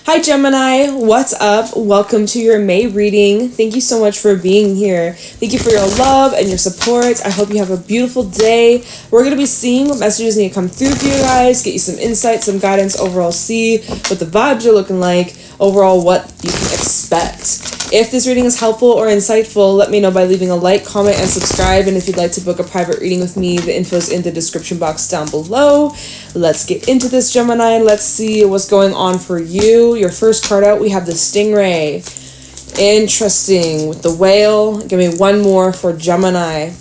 Hi Gemini, what's up? Welcome to your May reading. Thank you so much for being here. Thank you for your love and your support. I hope you have a beautiful day. We're going to be seeing what messages need to come through for you guys, get you some insight, some guidance, overall see what the vibes are looking like, overall what you can expect. If this reading is helpful or insightful, let me know by leaving a like, comment, and subscribe. And if you'd like to book a private reading with me, the info's in the description box down below. Let's get into this, Gemini, and let's see what's going on for you. Your first card out, we have the Stingray. Interesting. With the Whale. Give me one more for Gemini.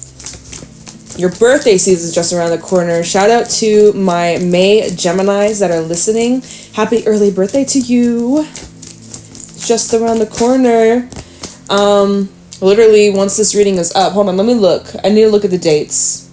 Your birthday season is just around the corner. Shout out to my May Geminis that are listening. Happy early birthday to you. Just around the corner. Literally once this reading is up, hold on, let me look. I need to look at the dates.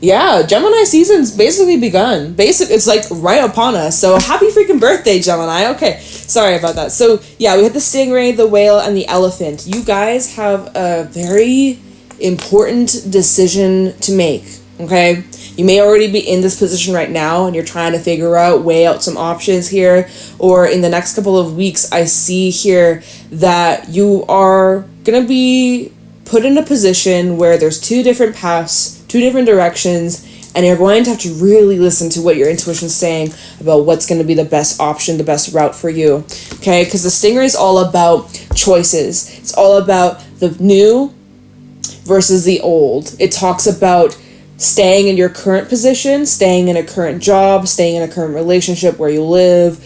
Yeah, Gemini season's basically begun. It's like right upon us. So happy freaking birthday, Gemini. Okay, sorry about that. So yeah, we had the Stingray, the Whale, and the Elephant. You guys have a very important decision to make. Okay, you may already be in this position right now and you're trying to weigh out some options here, or in the next couple of weeks I see here that you are gonna be put in a position where there's two different paths, two different directions, and you're going to have to really listen to what your intuition's saying about what's going to be the best option, the best route for you. Okay, because the Stingray is all about choices. It's all about the new versus the old. It talks about staying in your current position, staying in a current job, staying in a current relationship where you live,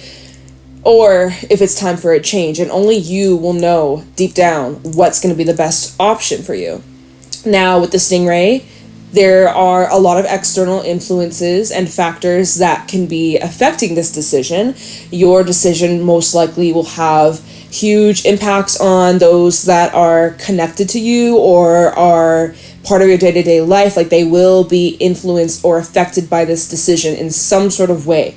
or if it's time for a change. And only you will know deep down what's going to be the best option for you. Now, with the Stingray, there are a lot of external influences and factors that can be affecting this decision. Your decision most likely will have huge impacts on those that are connected to you or are part of your day-to-day life. Like, they will be influenced or affected by this decision in some sort of way.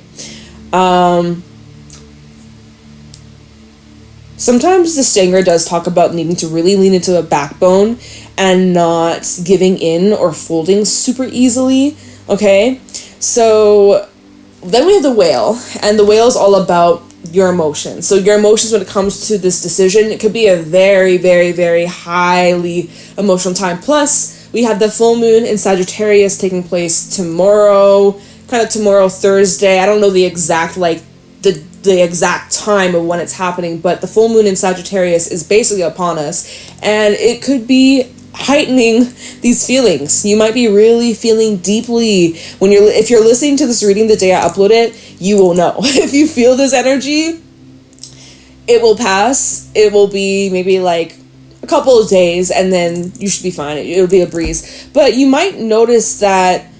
Sometimes the Stingray does talk about needing to really lean into a backbone and not giving in or folding super easily. Okay, so then we have the Whale, and the Whale is all about your emotions. So your emotions when it comes to this decision, it could be a very, very, very highly emotional time. Plus, we have the full moon in Sagittarius taking place tomorrow, Thursday. I don't know the exact, the exact time of when it's happening, but the full moon in Sagittarius is basically upon us, and it could be heightening these feelings. You might be really feeling deeply if you're listening to this reading the day I upload it, you will know. If you feel this energy, it will pass. It will be maybe like a couple of days and then you should be fine. It'll be a breeze. But you might notice that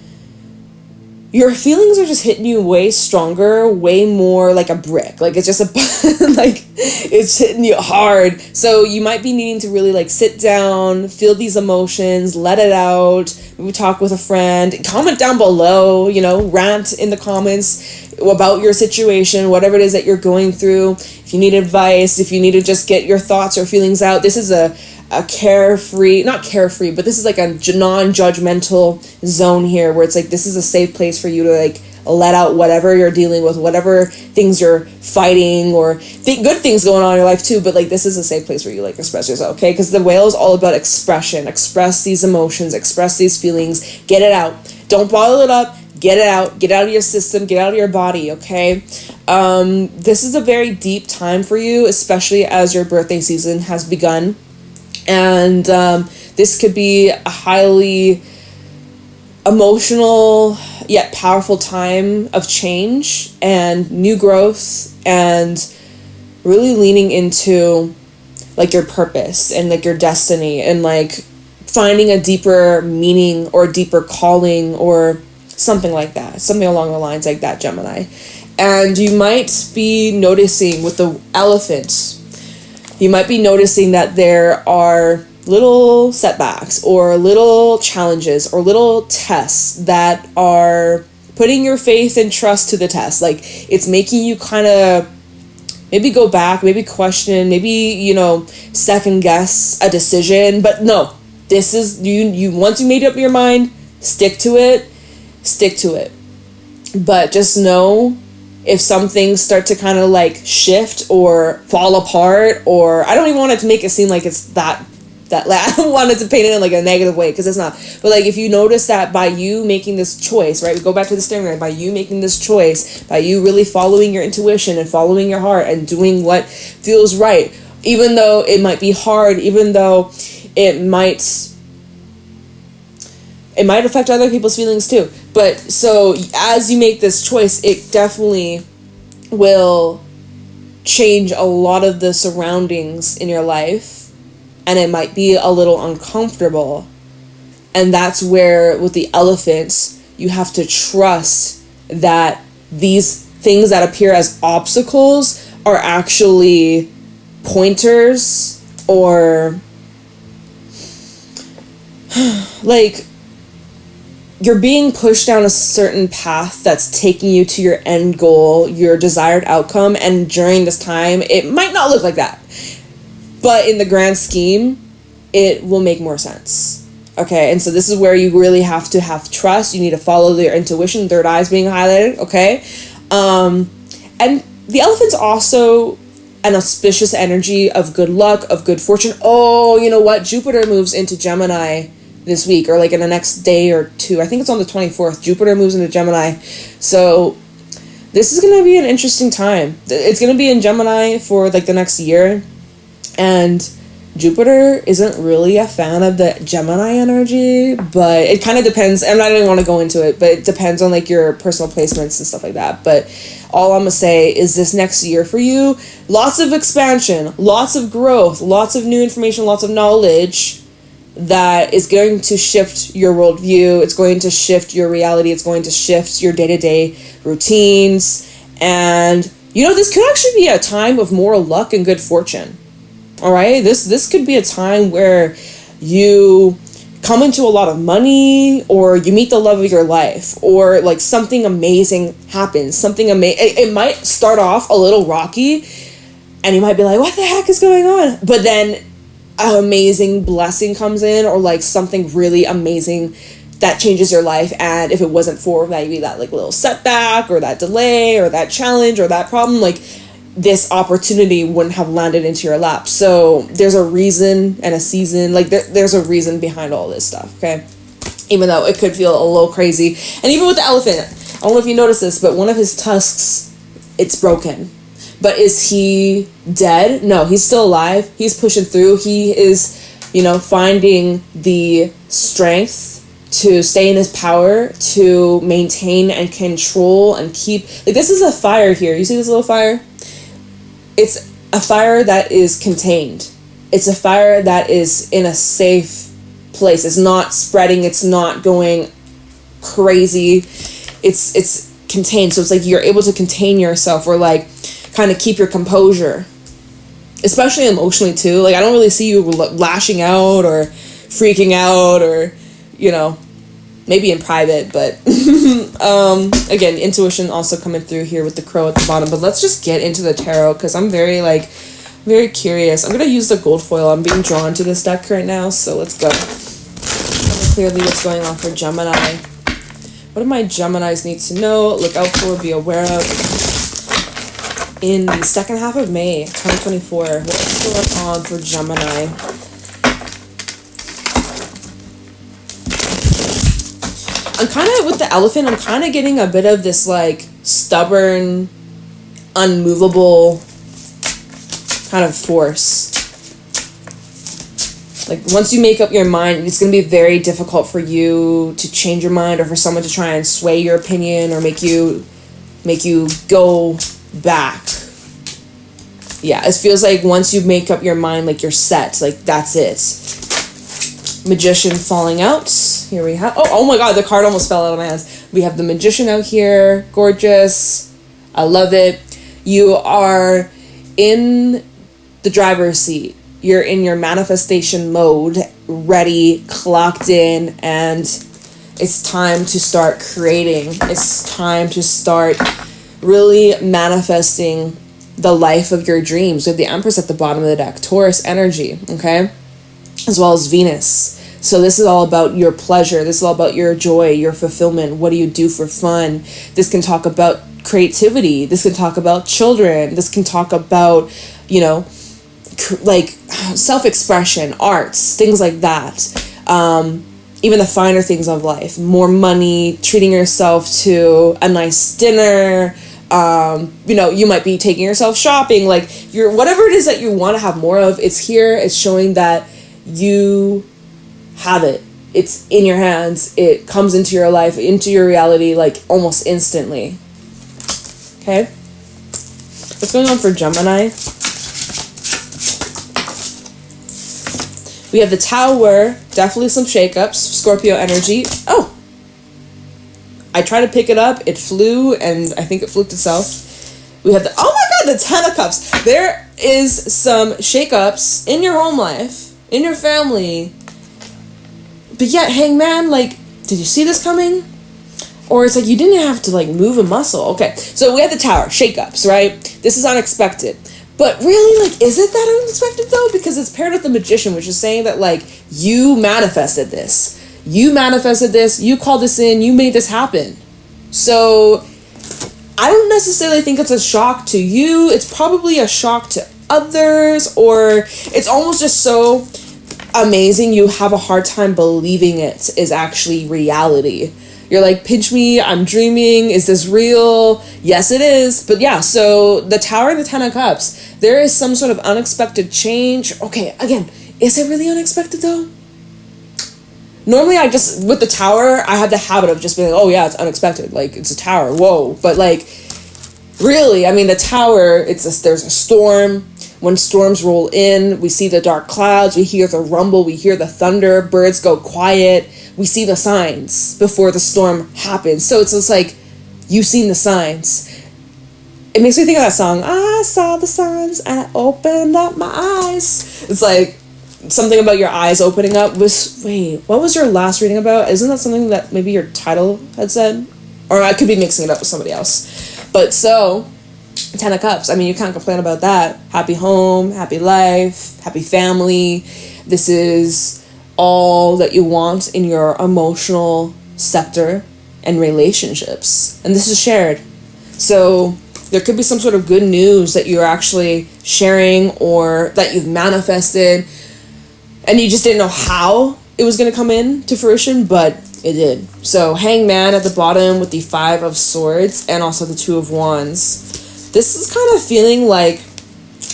your feelings are just hitting you way stronger, way more like a brick. Like, it's just it's hitting you hard. So you might be needing to really sit down, feel these emotions, let it out, maybe talk with a friend, comment down below, rant in the comments about your situation, whatever it is that you're going through. If you need advice, if you need to just get your thoughts or feelings out, this is a not carefree, but this is like a non-judgmental zone here where it's like this is a safe place for you to let out whatever you're dealing with, whatever things you're fighting, or good things going on in your life too, but this is a safe place where you express yourself, okay? Because the Whale is all about expression. Express these emotions, express these feelings, get it out. Don't bottle it up, get it out of your system, get out of your body, okay? This is a very deep time for you, especially as your birthday season has begun. And this could be a highly emotional yet powerful time of change and new growth, and really leaning into your purpose and your destiny, and finding a deeper meaning or deeper calling or something like that, something along the lines like that, Gemini. And you might be noticing with the Elephant, you might be noticing that there are little setbacks or little challenges or little tests that are putting your faith and trust to the test. It's making you kind of maybe go back, maybe question, maybe, second guess a decision. But no, this is, you once you made up your mind, stick to it. But just know if some things start to kind of like shift or fall apart, or I don't even want it to make it seem like it's that like, I don't want it to paint it in like a negative way, because it's not. But like, if you notice that by you making this choice, right, we go back to the steering wheel, by you making this choice, by you really following your intuition and following your heart and doing what feels right, even though it might be hard, even though it might affect other people's feelings too. But so as you make this choice, it definitely will change a lot of the surroundings in your life, and it might be a little uncomfortable. And that's where with the elephants, you have to trust that these things that appear as obstacles are actually pointers, or like you're being pushed down a certain path that's taking you to your end goal, your desired outcome. And during this time, it might not look like that, but in the grand scheme, it will make more sense. Okay, and so this is where you really have to have trust. You need to follow your intuition, third eye's being highlighted, okay? And the elephant's also an auspicious energy of good luck, of good fortune. Oh, you know what? Jupiter moves into Gemini this week, or like in the next day or two. I think it's on the 24th. Jupiter moves into Gemini. So this is going to be an interesting time. It's going to be in Gemini for like the next year. And Jupiter isn't really a fan of the Gemini energy, but it kind of depends. And I don't even want to go into it, but it depends on like your personal placements and stuff like that. But all I'm going to say is this next year for you, lots of expansion, lots of growth, lots of new information, lots of knowledge that is going to shift your worldview. It's going to shift your reality. It's going to shift your day-to-day routines. And, you know, this could actually be a time of more luck and good fortune. All right, this could be a time where you come into a lot of money, or you meet the love of your life, or like something amazing happens. It might start off a little rocky, and you might be like, what the heck is going on? But then an amazing blessing comes in, or like something really amazing that changes your life. And if it wasn't for maybe that like little setback, or that delay, or that challenge, or that problem, like this opportunity wouldn't have landed into your lap. So there's a reason and a season, like there's a reason behind all this stuff, okay? Even though it could feel a little crazy. And even with the elephant, I don't know if you noticed this, but one of his tusks, it's broken. But is he dead? No, he's still alive. He's pushing through. He is, finding the strength to stay in his power, to maintain and control and keep, like, this is a fire here. You see this little fire? It's a fire that is contained. It's a fire that is in a safe place. It's not spreading. It's not going crazy. It's contained. So it's like you're able to contain yourself, or like kind of keep your composure, especially emotionally too. Like, I don't really see you lashing out or freaking out, or, maybe in private, but again, intuition also coming through here with the crow at the bottom. But let's just get into the tarot, because I'm very curious. I'm going to use the gold foil. I'm being drawn to this deck right now, so let's go. Clearly what's going on for Gemini. What do my Geminis need to know, look out for, be aware of in the second half of May 2024? What's going on for Gemini? I'm kind of, with the elephant, I'm kind of getting a bit of this, like, stubborn, unmovable kind of force. Like, once you make up your mind, it's going to be very difficult for you to change your mind, or for someone to try and sway your opinion, or make you go back. Yeah, it feels like once you make up your mind, like, you're set. Like, that's it. Magician falling out. Here we have, oh my god, the card almost fell out of my hands. We have the Magician out here. Gorgeous. I love it. You are in the driver's seat. You're in your manifestation mode, ready, clocked in, and it's time to start creating. It's time to start really manifesting the life of your dreams. We have the Empress at the bottom of the deck. Taurus energy, okay? As well as Venus. So this is all about your pleasure. This is all about your joy, your fulfillment. What do you do for fun? This can talk about creativity. This can talk about children. This can talk about, you know, like self-expression, arts, things like that. Even the finer things of life, more money, treating yourself to a nice dinner. You know, you might be taking yourself shopping, like whatever it is that you want to have more of, it's here. It's showing that you have it. It's in your hands. It comes into your life, into your reality, like almost instantly. Okay. What's going on for Gemini? We have the Tower, definitely some shakeups, Scorpio energy. Oh, I tried to pick it up, it flew, and I think it flipped itself. We have the, oh my god, the Ten of Cups. There is some shakeups in your home life, in your family. But yet, Hangman, like, did you see this coming? Or it's like you didn't have to, like, move a muscle. Okay, so we have the Tower, shakeups, right? This is unexpected. But really, like, is it that unexpected, though? Because it's paired with the Magician, which is saying that, like, you manifested this. You manifested this. You called this in. You made this happen. So, I don't necessarily think it's a shock to you. It's probably a shock to others. Or it's almost just so amazing you have a hard time believing it is actually reality. You're like, pinch me, I'm dreaming, is this real? Yes, it is. But yeah, so the Tower and the Ten of Cups, there is some sort of unexpected change. Okay, again, is it really unexpected though? Normally with the Tower, I have the habit of just being like, oh yeah, it's unexpected. Like, it's a tower, whoa. But like, really, I mean, the Tower, there's a storm. When storms roll in, we see the dark clouds, we hear the rumble, we hear the thunder, birds go quiet. We see the signs before the storm happens. So it's just like, you've seen the signs. It makes me think of that song, I saw the signs and I opened up my eyes. It's like, something about your eyes opening up wait, what was your last reading about? Isn't that something that maybe your title had said? Or I could be mixing it up with somebody else. But so, Ten of Cups, I mean, you can't complain about that. Happy home, happy life, happy family. This is all that you want in your emotional sector and relationships. And this is shared. So there could be some sort of good news that you're actually sharing or that you've manifested and you just didn't know how it was going to come in to fruition, but it did. So Hangman at the bottom with the Five of Swords and also the Two of Wands. This is kind of feeling like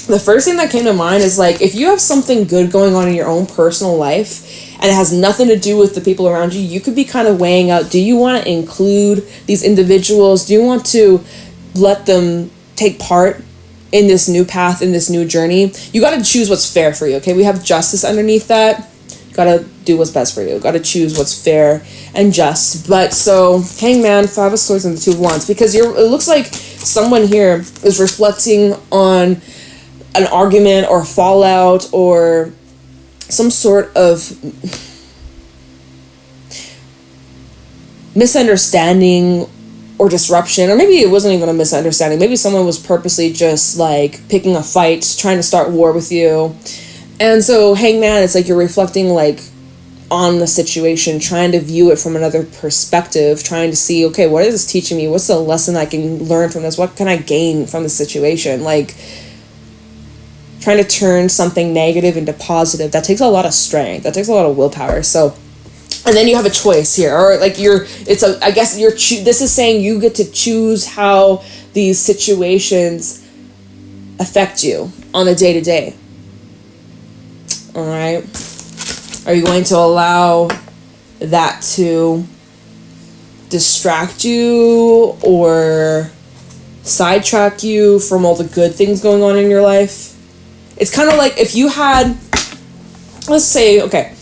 the first thing that came to mind is like, if you have something good going on in your own personal life and it has nothing to do with the people around you, you could be kind of weighing out, do you want to include these individuals? Do you want to let them take part in this new path, in this new journey? You got to choose what's fair for you, okay? We have justice underneath that. You got to do what's best for you. Got to choose what's fair and just. But so, Hangman, Five of Swords, and the Two of Wands, because it looks like someone here is reflecting on an argument or fallout or some sort of misunderstanding or disruption, or maybe it wasn't even a misunderstanding. Maybe someone was purposely just like picking a fight, trying to start war with you. And so Hangman, it's like you're reflecting like on the situation, trying to view it from another perspective, trying to see, okay, what is this teaching me? What's the lesson I can learn from this? What can I gain from the situation? Like, trying to turn something negative into positive, that takes a lot of strength. That takes a lot of willpower. So, and then you have a choice here, or like this is saying you get to choose how these situations affect you on a day-to-day. All right. Are you going to allow that to distract you or sidetrack you from all the good things going on in your life? It's kind of like if you had, let's say, okay,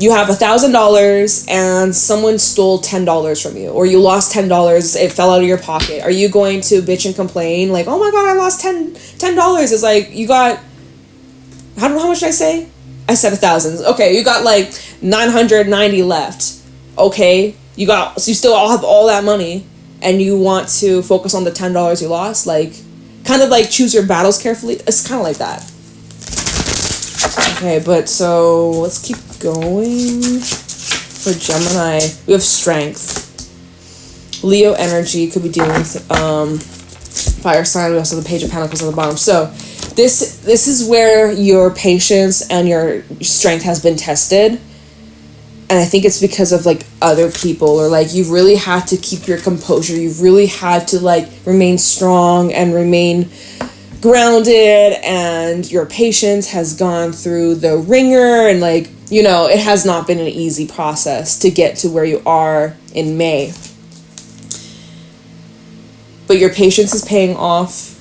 you have $1,000 and someone stole $10 from you, or you lost $10, it fell out of your pocket. Are you going to bitch and complain like, oh my god, I lost $10? It's like, you got, how much did I say? I said 1,000. Okay, you got like 990 left. Okay, so you still all have all that money and you want to focus on the $10 you lost? Like, kind of like choose your battles carefully. It's kind of like that. Okay, but so let's keep going. For Gemini, we have strength. Leo energy could be dealing with fire sign. We also have the Page of Pentacles on the bottom. So this is where your patience and your strength has been tested. And I think it's because of like other people, or like you've really had to keep your composure. You've really had to like remain strong and remain grounded, and your patience has gone through the ringer, and like, you know, it has not been an easy process to get to where you are in May. But your patience is paying off.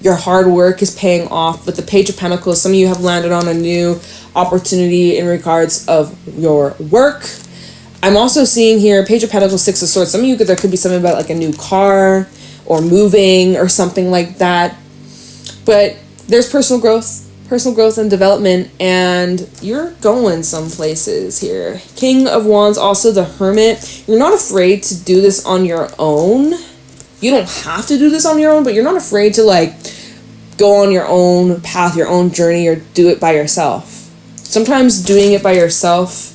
Your hard work is paying off. But the Page of Pentacles, some of you have landed on a new opportunity in regards of your work. I'm also seeing here Page of Pentacles, Six of Swords. Some of you, there could be something about like a new car or moving or something like that. But there's personal growth and development, and you're going some places here. King of Wands, also the Hermit. You're not afraid to do this on your own. You don't have to do this on your own, but you're not afraid to like go on your own path, your own journey, or do it by yourself. Sometimes doing it by yourself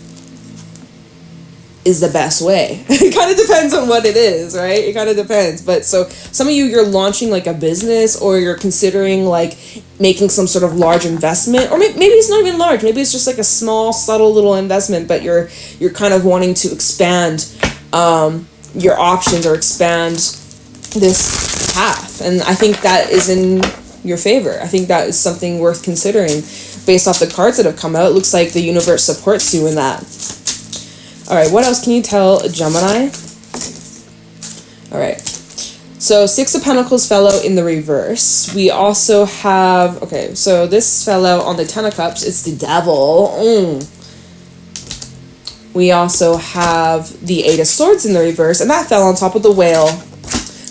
is the best way. It kind of depends on what it is, right? It kind of depends. But so some of you, you're launching like a business, or you're considering like making some sort of large investment, or maybe it's not even large. Maybe it's just like a small, subtle little investment, but you're kind of wanting to expand your options or expand this path. And I think that is in your favor. I think that is something worth considering based off the cards that have come out. It looks like the universe supports you in that. All right, what else can you tell Gemini? All right, so Six of Pentacles fell out in the reverse. We also have, okay, so this fell out on the Ten of Cups. It's the Devil. We also have the Eight of Swords in the reverse, and that fell on top of the Whale.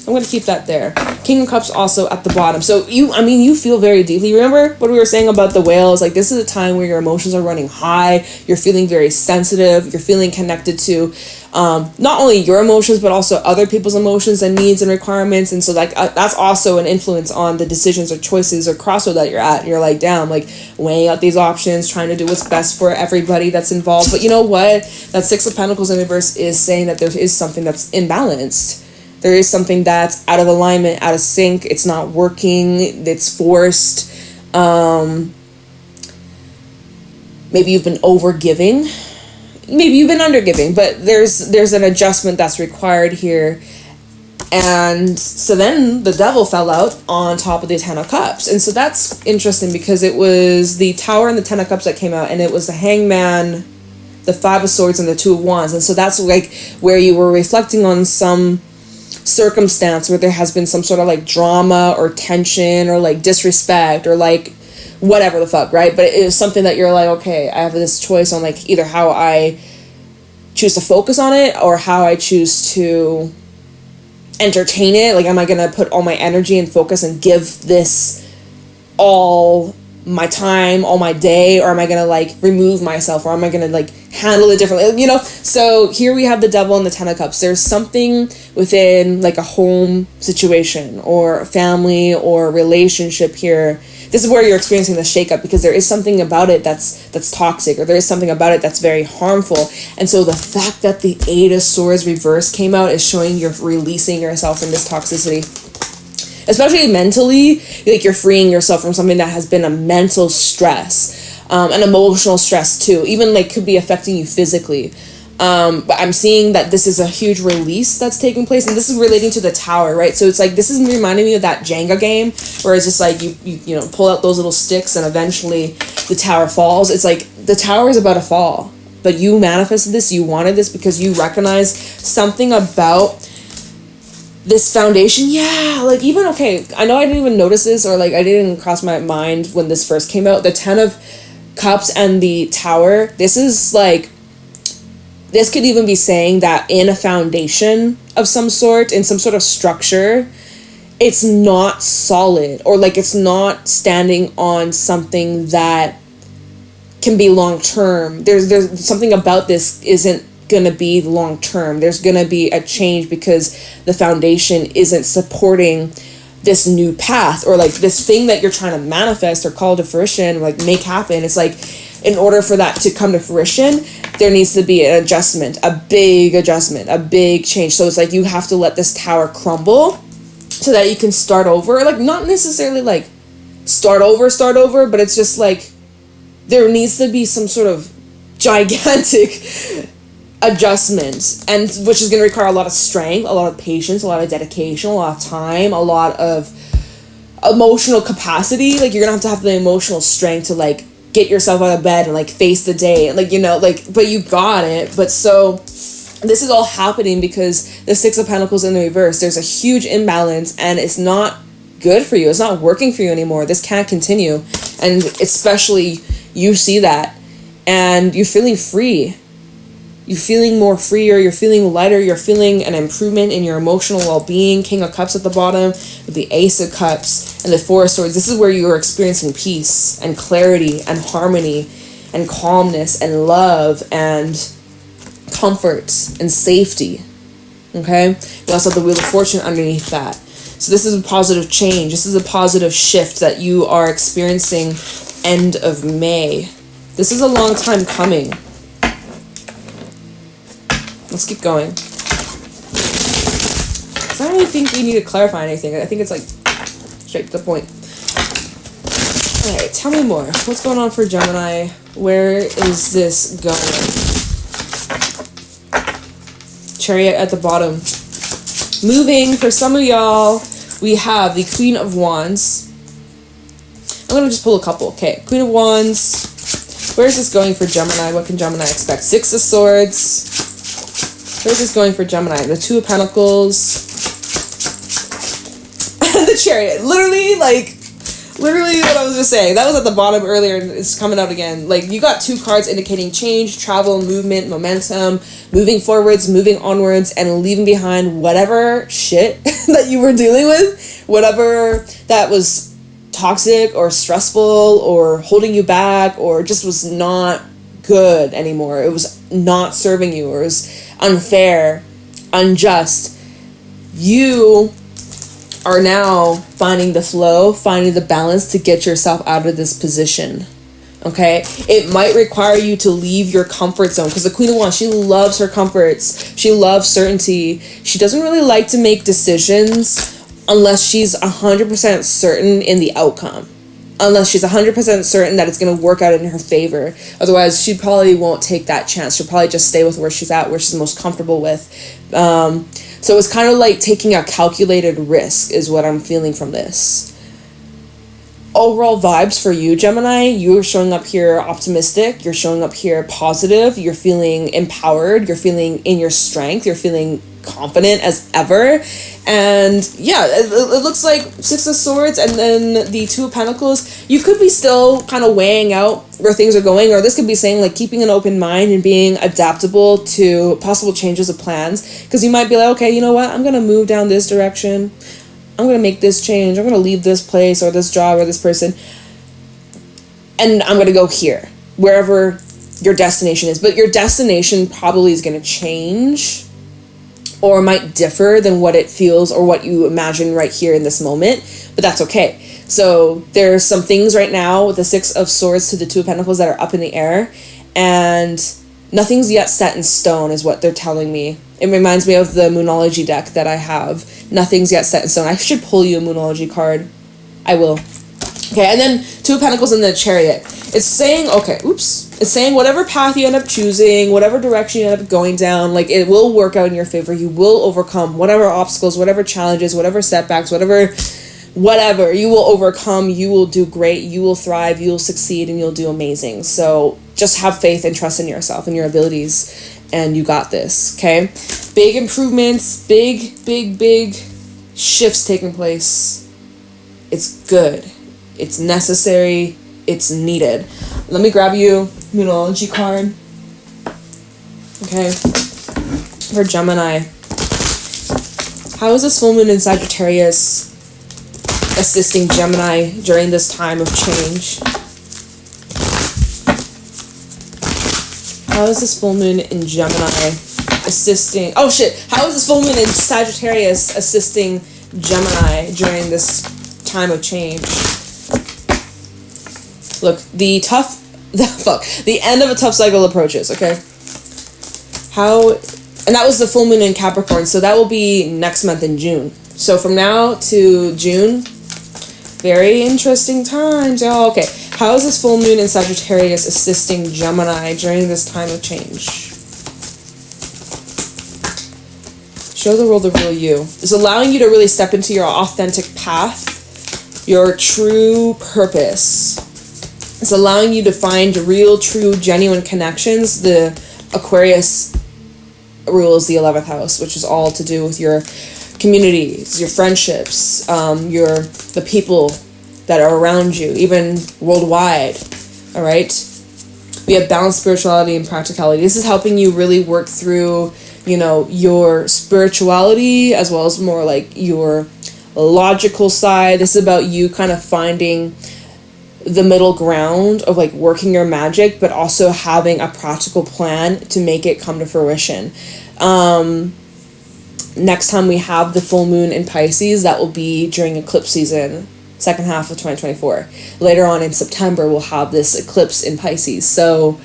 I'm going to keep that there. King of Cups also at the bottom. So you feel very deeply. Remember what we were saying about the whales? Like, this is a time where your emotions are running high. You're feeling very sensitive. You're feeling connected to not only your emotions, but also other people's emotions and needs and requirements. And so like that's also an influence on the decisions or choices or crossroad that you're at. And you're like, damn, like weighing out these options, trying to do what's best for everybody that's involved. But you know what? That Six of Pentacles in reverse is saying that there is something that's imbalanced. There is something that's out of alignment, out of sync. It's not working. It's forced. Maybe you've been overgiving. Maybe you've been undergiving. But there's an adjustment that's required here. And so then the Devil fell out on top of the Ten of Cups. And so that's interesting because it was the Tower and the Ten of Cups that came out. And it was the Hangman, the Five of Swords, and the Two of Wands. And so that's like where you were reflecting on some circumstance where there has been some sort of like drama or tension or like disrespect or like whatever the fuck, right? But it was something that you're like, okay, I have this choice on like either how I choose to focus on it or how I choose to entertain it. Like, am I gonna put all my energy and focus and give this all my time, all my day, or am I gonna like remove myself, or am I gonna like handle it differently, you know? So here we have the Devil and the Ten of Cups. There's something within like a home situation or family or relationship here. This is where you're experiencing the shakeup because there is something about it that's toxic, or there is something about it that's very harmful. And so the fact that the Eight of Swords reverse came out is showing you're releasing yourself from this toxicity. Especially mentally, like you're freeing yourself from something that has been a mental stress, an emotional stress too. Even like could be affecting you physically. But I'm seeing that this is a huge release that's taking place, and this is relating to the Tower, right? So it's like this is reminding me of that Jenga game where it's just like you know pull out those little sticks and eventually the tower falls. It's like the tower is about to fall, but you manifested this, you wanted this because you recognize something about this foundation. Yeah, like even, okay, I know I didn't even notice this, or like I didn't cross my mind when this first came out. The Ten of Cups and the Tower, this is like, this could even be saying that in a foundation of some sort, in some sort of structure, it's not solid, or like it's not standing on something that can be long term. There's something about this isn't gonna be long term. There's gonna be a change because the foundation isn't supporting this new path, or like this thing that you're trying to manifest or call to fruition, like make happen. It's like, in order for that to come to fruition, there needs to be an adjustment, a big change. So it's like you have to let this tower crumble so that you can start over. Like, not necessarily like start over, but it's just like there needs to be some sort of gigantic adjustment, and which is going to require a lot of strength, a lot of patience, a lot of dedication, a lot of time, a lot of emotional capacity. Like, you're going to have the emotional strength to like get yourself out of bed and like face the day, like, you know, like, but you got it. But so this is all happening because the Six of Pentacles in the reverse, there's a huge imbalance, and it's not good for you. It's not working for you anymore. This can't continue. And especially you see that, and you're feeling free. You're feeling more freer. You're feeling lighter. You're feeling an improvement in your emotional well-being. King of Cups at the bottom with the Ace of Cups and the Four of Swords. This is where you are experiencing peace and clarity and harmony and calmness and love and comfort and safety. Okay? You also have the Wheel of Fortune underneath that. So this is a positive change. This is a positive shift that you are experiencing end of May. This is a long time coming. Let's keep going. I don't really think we need to clarify anything. I think it's like straight to the point. Alright, tell me more. What's going on for Gemini? Where is this going? Chariot at the bottom. Moving for some of y'all, we have the Queen of Wands. I'm going to just pull a couple. Okay, Queen of Wands. Where is this going for Gemini? What can Gemini expect? Six of Swords. Where's this going for Gemini? The Two of Pentacles. And the Chariot. Literally what I was just saying. That was at the bottom earlier, and it's coming out again. Like, you got two cards indicating change, travel, movement, momentum, moving forwards, moving onwards, and leaving behind whatever shit that you were dealing with. Whatever that was toxic or stressful or holding you back or just was not good anymore. It was not serving you, or it was unfair, unjust. You are now finding the flow, finding the balance to get yourself out of this position. Okay? It might require you to leave your comfort zone, because the Queen of Wands, she loves her comforts. She loves certainty. She doesn't really like to make decisions unless she's 100% certain in the outcome. Unless she's 100% certain that it's going to work out in her favor. Otherwise, she probably won't take that chance. She'll probably just stay with where she's at, where she's most comfortable with. So it's kind of like taking a calculated risk is what I'm feeling from this. Overall vibes for you, Gemini, you're showing up here optimistic. You're showing up here positive. You're feeling empowered. You're feeling in your strength. You're feeling confident as ever. And yeah, it looks like Six of Swords and then the Two of Pentacles. You could be still kind of weighing out where things are going, or this could be saying like keeping an open mind and being adaptable to possible changes of plans, because you might be like, okay, you know what, I'm gonna move down this direction, I'm gonna make this change, I'm gonna leave this place or this job or this person, and I'm gonna go here, wherever your destination is. But your destination probably is gonna change or might differ than what it feels or what you imagine right here in this moment, but that's okay. So there's some things right now with the Six of Swords to the Two of Pentacles that are up in the air, and nothing's yet set in stone is what they're telling me. It reminds me of the Moonology deck that I have. Nothing's yet set in stone. I should pull you a Moonology card. I will. Okay, and then Two of Pentacles in the Chariot. It's saying, it's saying whatever path you end up choosing, whatever direction you end up going down, like, it will work out in your favor. You will overcome whatever obstacles, whatever challenges, whatever setbacks, whatever, you will overcome. You will do great. You will thrive. You will succeed, and you'll do amazing. So just have faith and trust in yourself and your abilities, and you got this, okay? Big improvements, big shifts taking place. It's good. It's necessary. It's needed. Let me grab you Moonology card. Okay. For Gemini. How is this full moon in Sagittarius assisting Gemini during this time of change? How is this full moon in Gemini assisting... How is this full moon in Sagittarius assisting Gemini during this time of change. Look, the end of a tough cycle approaches, okay? And that was the full moon in Capricorn, so that will be next month in June. So from now to June, very interesting times, y'all. Okay, how is this full moon in Sagittarius assisting Gemini during this time of change? Show the world the real you. It's allowing you to really step into your authentic path, your true purpose. It's allowing you to find real, true, genuine connections. The Aquarius rules the 11th house, which is all to do with your communities, your friendships, the people that are around you, even worldwide. All right? We have balanced spirituality and practicality. This is helping you really work through, your spirituality as well as more like your logical side. This is about you kind of finding the middle ground of like working your magic, but also having a practical plan to make it come to fruition. Next time we have the full moon in Pisces, that will be during eclipse season, second half of 2024. Later on in September, we'll have this eclipse in Pisces. So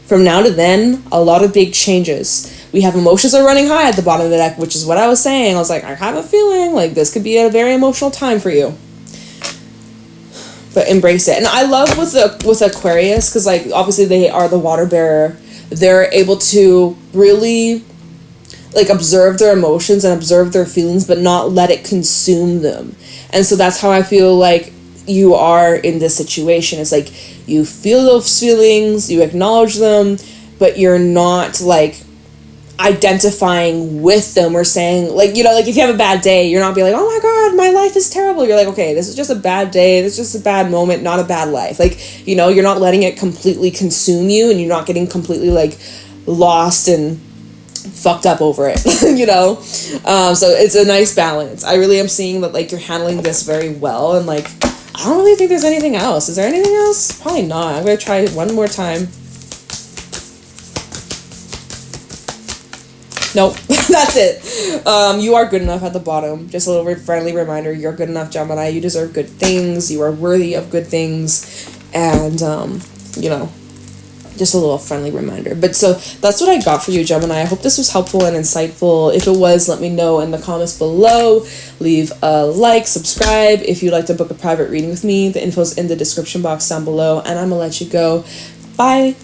from now to then, a lot of big changes. We have emotions are running high at the bottom of the deck, which is what I was saying. I was like, I have a feeling like this could be a very emotional time for you. But embrace it. And I love with Aquarius, because like obviously they are the water bearer. They're able to really like observe their emotions and observe their feelings, but not let it consume them. And so that's how I feel like you are in this situation. It's like you feel those feelings, you acknowledge them, but you're not like identifying with them or saying like, like if you have a bad day, you're not being like, oh my god, my life is terrible. You're like, okay, this is just a bad day, this is just a bad moment, not a bad life. Like, you're not letting it completely consume you, and you're not getting completely like lost and fucked up over it. So it's a nice balance. I really am seeing that like you're handling this very well, and like I don't really think there's anything else. Is there anything else? Probably not. I'm gonna try one more time. Nope. That's it. You are good enough at the bottom. Just a little friendly reminder, you're good enough, Gemini. You deserve good things. You are worthy of good things. And just a little friendly reminder. But so that's what I got for you, Gemini. I hope this was helpful and insightful. If it was, let me know in the comments below. Leave a like, subscribe. If you'd like to book a private reading with me, the info's in the description box down below. And I'm gonna let you go. Bye.